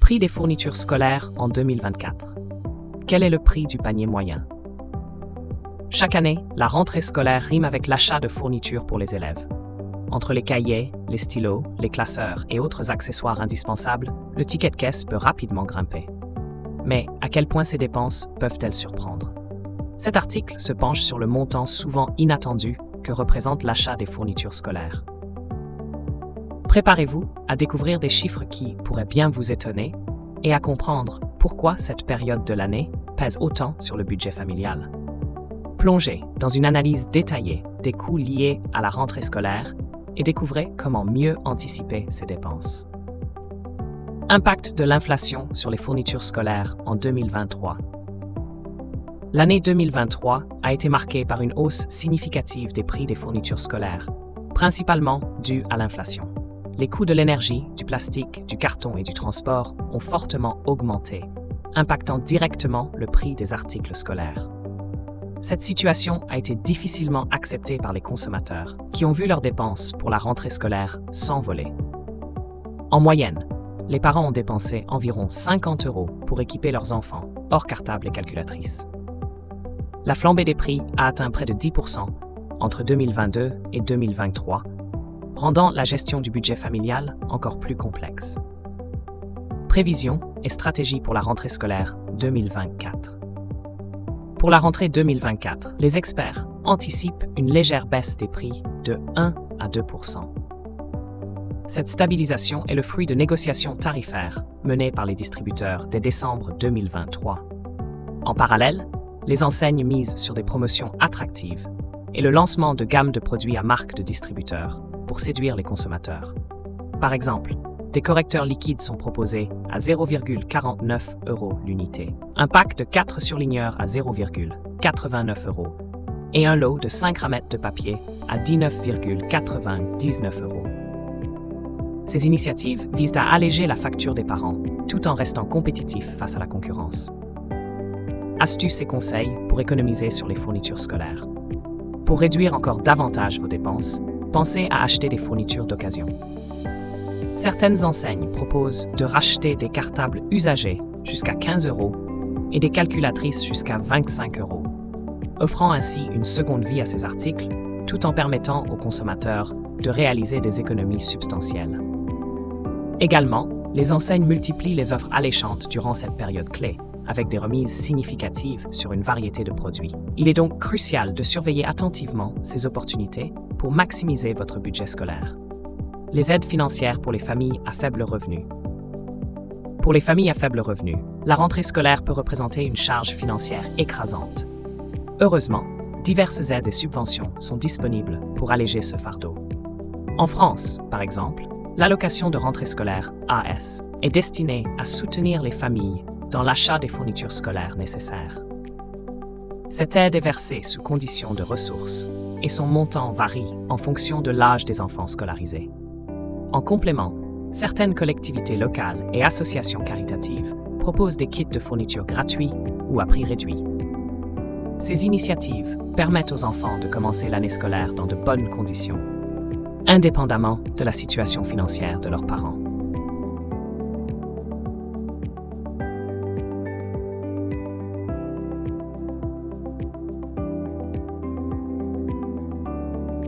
Prix des fournitures scolaires en 2024. Quel est le prix du panier moyen? Chaque année, la rentrée scolaire rime avec l'achat de fournitures pour les élèves. Entre les cahiers, les stylos, les classeurs et autres accessoires indispensables, le ticket de caisse peut rapidement grimper. Mais à quel point ces dépenses peuvent-elles surprendre? Cet article se penche sur le montant souvent inattendu que représente l'achat des fournitures scolaires. Préparez-vous à découvrir des chiffres qui pourraient bien vous étonner et à comprendre pourquoi cette période de l'année pèse autant sur le budget familial. Plongez dans une analyse détaillée des coûts liés à la rentrée scolaire et découvrez comment mieux anticiper ces dépenses. Impact de l'inflation sur les fournitures scolaires en 2023. L'année 2023 a été marquée par une hausse significative des prix des fournitures scolaires, principalement due à l'inflation. Les coûts de l'énergie, du plastique, du carton et du transport ont fortement augmenté, impactant directement le prix des articles scolaires. Cette situation a été difficilement acceptée par les consommateurs, qui ont vu leurs dépenses pour la rentrée scolaire s'envoler. En moyenne, les parents ont dépensé environ 50 € pour équiper leurs enfants, hors cartable et calculatrice. La flambée des prix a atteint près de 10% entre 2022 et 2023, rendant la gestion du budget familial encore plus complexe. Prévisions et stratégies pour la rentrée scolaire 2024. Pour la rentrée 2024, les experts anticipent une légère baisse des prix de 1 à 2%. Cette stabilisation est le fruit de négociations tarifaires menées par les distributeurs dès décembre 2023. En parallèle, les enseignes misent sur des promotions attractives et le lancement de gammes de produits à marque de distributeurs pour séduire les consommateurs. Par exemple, des correcteurs liquides sont proposés à 0,49 € l'unité, un pack de 4 surligneurs à 0,89 € et un lot de 5 ramettes de papier à 19,99 €. Ces initiatives visent à alléger la facture des parents tout en restant compétitifs face à la concurrence. Astuces et conseils pour économiser sur les fournitures scolaires. Pour réduire encore davantage vos dépenses, pensez à acheter des fournitures d'occasion. Certaines enseignes proposent de racheter des cartables usagés jusqu'à 15 € et des calculatrices jusqu'à 25 €, offrant ainsi une seconde vie à ces articles, tout en permettant aux consommateurs de réaliser des économies substantielles. Également, les enseignes multiplient les offres alléchantes durant cette période clé, avec des remises significatives sur une variété de produits. Il est donc crucial de surveiller attentivement ces opportunités pour maximiser votre budget scolaire. Les aides financières pour les familles à faible revenu. Pour les familles à faible revenu, la rentrée scolaire peut représenter une charge financière écrasante. Heureusement, diverses aides et subventions sont disponibles pour alléger ce fardeau. En France, par exemple, l'allocation de rentrée scolaire AS est destinée à soutenir les familles dans l'achat des fournitures scolaires nécessaires. Cette aide est versée sous conditions de ressources et son montant varie en fonction de l'âge des enfants scolarisés. En complément, certaines collectivités locales et associations caritatives proposent des kits de fournitures gratuits ou à prix réduit. Ces initiatives permettent aux enfants de commencer l'année scolaire dans de bonnes conditions, indépendamment de la situation financière de leurs parents.